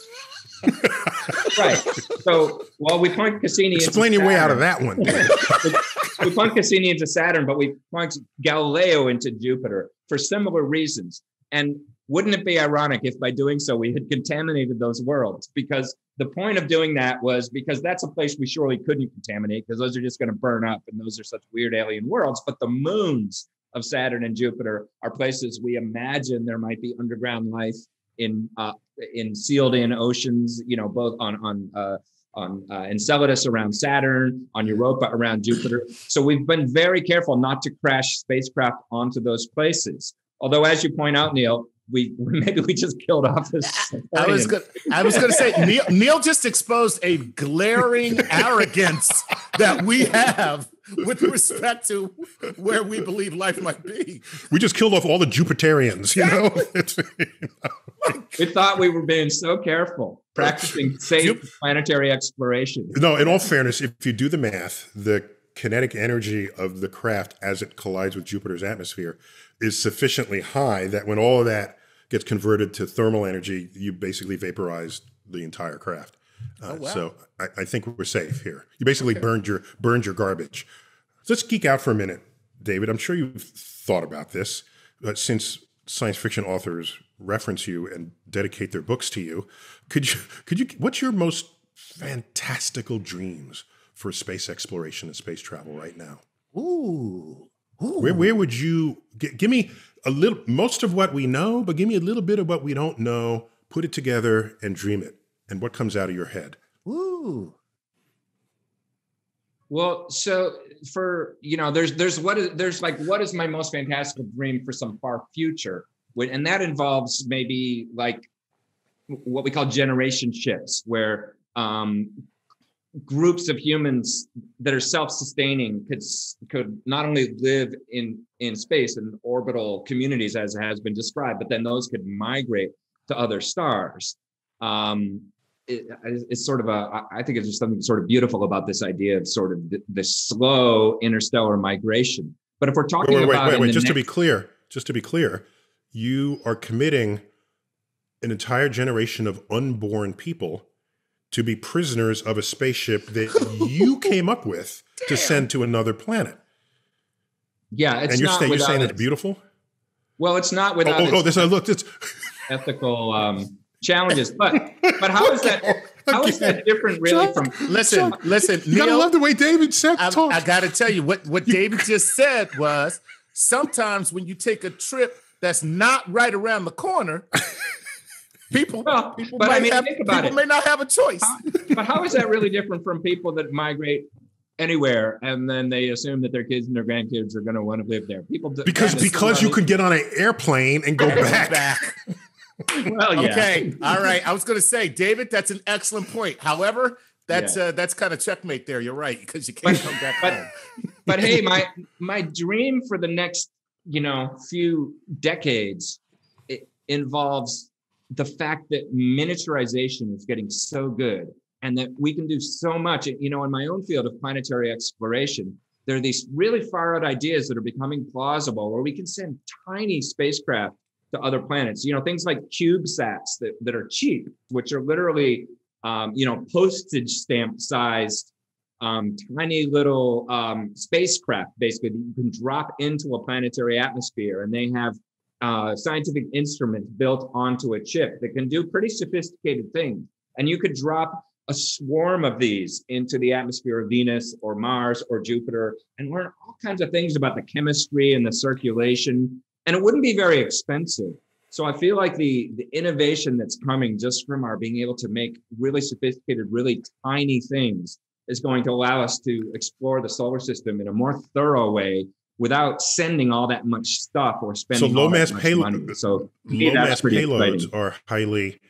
Speaker 3: Right. So, well, we point Cassini.
Speaker 1: Explain your way out of that one.
Speaker 3: We point Cassini into Saturn, but we point Galileo into Jupiter for similar reasons. And wouldn't it be ironic if by doing so we had contaminated those worlds? Because the point of doing that was because that's a place we surely couldn't contaminate, because those are just going to burn up, and those are such weird alien worlds. But the moons of Saturn and Jupiter are places we imagine there might be underground life in sealed-in oceans, both on Enceladus around Saturn, on Europa around Jupiter. So we've been very careful not to crash spacecraft onto those places. Although, as you point out, Neil, maybe we just killed off this.
Speaker 2: I was going to say, Neil just exposed a glaring arrogance that we have with respect to where we believe life might be.
Speaker 1: We just killed off all the Jupiterians,
Speaker 3: We thought we were being so careful, practicing safe planetary exploration.
Speaker 1: No, in all fairness, if you do the math, the kinetic energy of the craft as it collides with Jupiter's atmosphere is sufficiently high that when all of that gets converted to thermal energy, you basically vaporize the entire craft.
Speaker 2: Wow.
Speaker 1: So I think we're safe here. You basically burned your garbage. So let's geek out for a minute, David. I'm sure you've thought about this, but since science fiction authors reference you and dedicate their books to you, could you? What's your most fantastical dreams for space exploration and space travel right now?
Speaker 2: Ooh.
Speaker 1: Where would you give me a little, most of what we know, but give me a little bit of what we don't know, put it together and dream it. And what comes out of your head?
Speaker 2: Ooh.
Speaker 3: Well, so for, what is my most fantastical dream for some far future? And that involves maybe like what we call generation ships, where groups of humans that are self-sustaining could not only live in space and orbital communities as has been described, but then those could migrate to other stars. It's sort of I think it's just something sort of beautiful about this idea of sort of the slow interstellar migration. But if we're talking about
Speaker 1: wait, just to be clear, you are committing an entire generation of unborn people to be prisoners of a spaceship that you came up with to send to another planet.
Speaker 3: Yeah, it's
Speaker 1: and you're
Speaker 3: not
Speaker 1: saying it's beautiful?
Speaker 3: Well, it's not without
Speaker 1: it's
Speaker 3: ethical challenges. But how is that? How is that different, really? From
Speaker 2: listen,
Speaker 1: you gotta love the way David said talk.
Speaker 2: I gotta tell you what David just said was sometimes when you take a trip that's not right around the corner. People may not have a choice.
Speaker 3: But how is that really different from people that migrate anywhere and then they assume that their kids and their grandkids are going to want to live there?
Speaker 1: Because you could get on an airplane and go back.
Speaker 3: Well, yeah.
Speaker 2: Okay, all right. I was going to say, David, that's an excellent point. However, that's kind of checkmate there. You're right, because you can't come back home.
Speaker 3: But hey, my dream for the next few decades involves the fact that miniaturization is getting so good and that we can do so much. In my own field of planetary exploration, there are these really far out ideas that are becoming plausible where we can send tiny spacecraft to other planets, things like CubeSats that are cheap, which are literally, postage stamp sized, tiny little spacecraft, basically, that you can drop into a planetary atmosphere, and they have scientific instruments built onto a chip that can do pretty sophisticated things. And you could drop a swarm of these into the atmosphere of Venus or Mars or Jupiter and learn all kinds of things about the chemistry and the circulation. And it wouldn't be very expensive. So I feel like the innovation that's coming just from our being able to make really sophisticated, really tiny things is going to allow us to explore the solar system in a more thorough way without sending all that much stuff or spending all that much money. So
Speaker 1: low mass payloads are highly,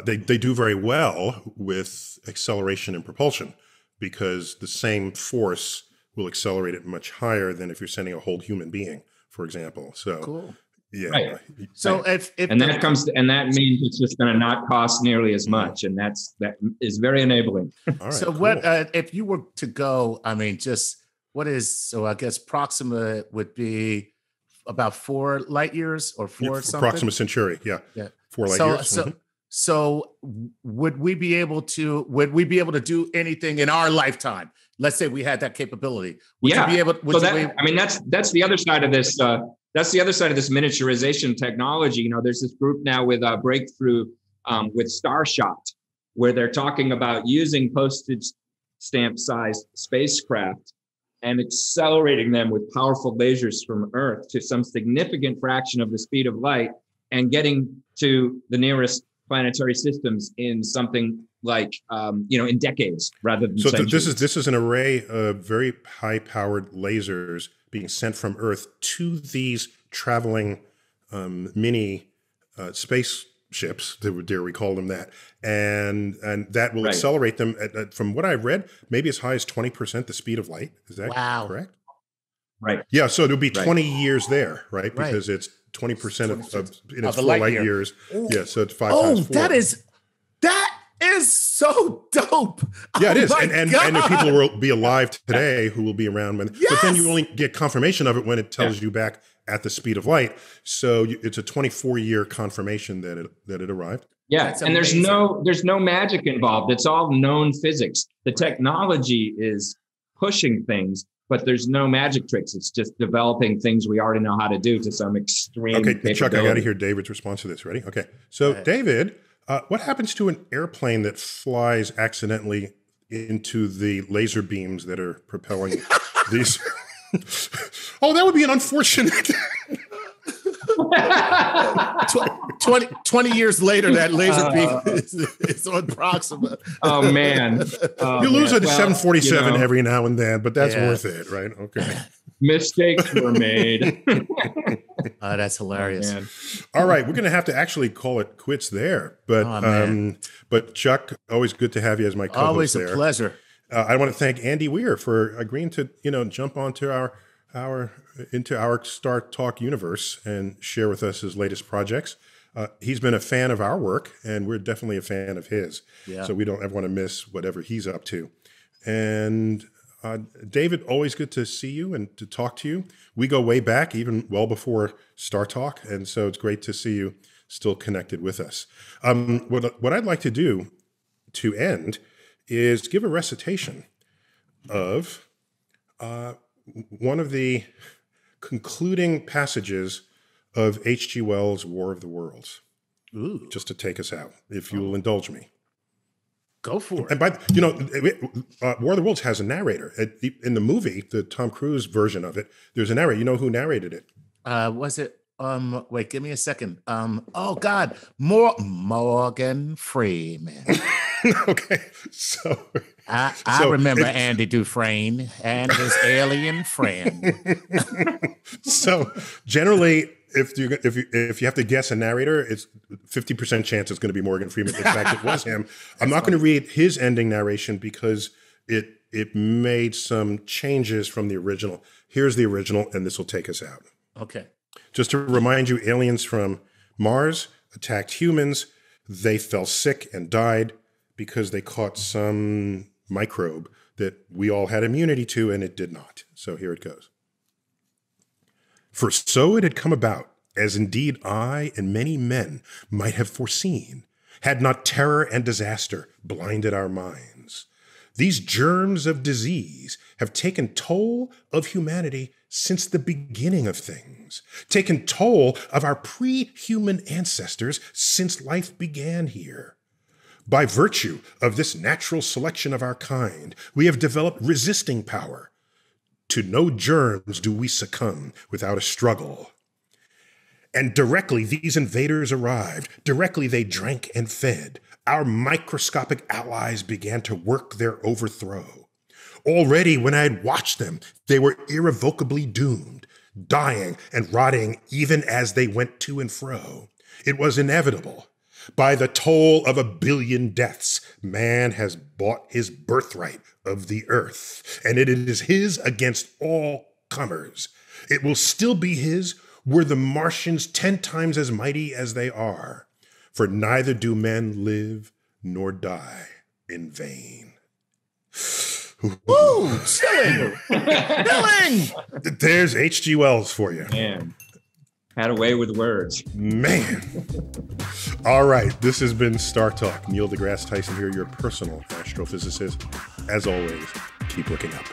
Speaker 1: they do very well with acceleration and propulsion because the same force will accelerate it much higher than if you're sending a whole human being, for example. So
Speaker 2: cool.
Speaker 1: Yeah.
Speaker 3: Right.
Speaker 2: So if
Speaker 3: that means it's just going to not cost nearly as much, and that is very enabling.
Speaker 1: All right,
Speaker 2: so
Speaker 1: cool.
Speaker 2: what if you were to go? I mean, I guess Proxima would be about 4 light years or 4 something.
Speaker 1: Proxima Centauri, yeah. 4 light years.
Speaker 2: So would we be able to do anything in our lifetime? Let's say we had that capability. Would you be able?
Speaker 3: That's the other side of this. That's the other side of this miniaturization technology. You know, there's this group now with a breakthrough with Starshot, where they're talking about using postage stamp sized spacecraft and accelerating them with powerful lasers from Earth to some significant fraction of the speed of light and getting to the nearest planetary systems in something like, in decades rather than centuries.
Speaker 1: This is an array of very high-powered lasers being sent from Earth to these traveling mini spaceships, dare we call them that, and that will accelerate them at, from what I've read, maybe as high as 20% the speed of light. Is that correct?
Speaker 3: Right.
Speaker 1: Yeah, so it'll be 20 years there, right? Because it's 20% in its 4 light years. Ooh. Yeah, so it's 5 times 4.
Speaker 2: That is so dope.
Speaker 1: Yeah, it is. And people will be alive today who will be around when. Yes! But then you only get confirmation of it when it tells you back at the speed of light. So it's a 24-year confirmation that it arrived.
Speaker 3: Yeah, that's and amazing. there's no magic involved. It's all known physics. The technology is pushing things, but there's no magic tricks. It's just developing things we already know how to do to some extreme capability.
Speaker 1: Chuck, I got to hear David's response to this. Ready? Okay. So, David, what happens to an airplane that flies accidentally into the laser beams that are propelling these? Oh, that would be an unfortunate.
Speaker 2: 20 years later, that laser beam is on Proxima.
Speaker 3: Oh, man.
Speaker 1: You lose a 747 every now and then, but that's worth it, right? Okay.
Speaker 3: Mistakes were made.
Speaker 2: That's hilarious.
Speaker 1: All right, we're going to have to actually call it quits there. But Chuck, always good to have you as my co-host.
Speaker 2: Always a pleasure.
Speaker 1: I want to thank Andy Weir for agreeing to jump onto our StarTalk universe and share with us his latest projects. He's been a fan of our work, and we're definitely a fan of his. Yeah. So we don't ever want to miss whatever he's up to. And David, always good to see you and to talk to you. We go way back, even well before StarTalk, and so it's great to see you still connected with us. What I'd like to do to end is give a recitation of one of the concluding passages of H.G. Wells' War of the Worlds. Ooh. Just to take us out, if you'll indulge me.
Speaker 2: Go for it.
Speaker 1: And War of the Worlds has a narrator. In the movie, the Tom Cruise version of it, there's a narrator. You know who narrated it?
Speaker 2: Was it, wait, give me a second. Oh God, Morgan Freeman.
Speaker 1: Okay, so
Speaker 2: I remember Andy Dufresne and his alien friend.
Speaker 1: So generally, if you have to guess a narrator, it's 50% chance it's going to be Morgan Freeman. In fact, it was him. I'm not going to read his ending narration because it made some changes from the original. Here's the original, and this will take us out.
Speaker 2: Okay.
Speaker 1: Just to remind you, aliens from Mars attacked humans. They fell sick and died because they caught some microbe that we all had immunity to, and it did not. So here it goes. For so it had come about, as indeed I and many men might have foreseen, had not terror and disaster blinded our minds. These germs of disease have taken toll of humanity since the beginning of things, taken toll of our pre-human ancestors since life began here. By virtue of this natural selection of our kind, we have developed resisting power. To no germs do we succumb without a struggle. And directly these invaders arrived, directly they drank and fed, our microscopic allies began to work their overthrow. Already when I had watched them, they were irrevocably doomed, dying and rotting even as they went to and fro. It was inevitable. By the toll of 1 billion deaths, man has bought his birthright of the earth, and it is his against all comers. It will still be his were the Martians 10 times as mighty as they are, for neither do men live nor die in vain.
Speaker 2: Woo! Chilling! Chilling!
Speaker 1: There's H.G. Wells for you.
Speaker 3: Man. Had a way with words.
Speaker 1: Man. All right. This has been StarTalk. Neil deGrasse Tyson here, your personal astrophysicist. As always, keep looking up.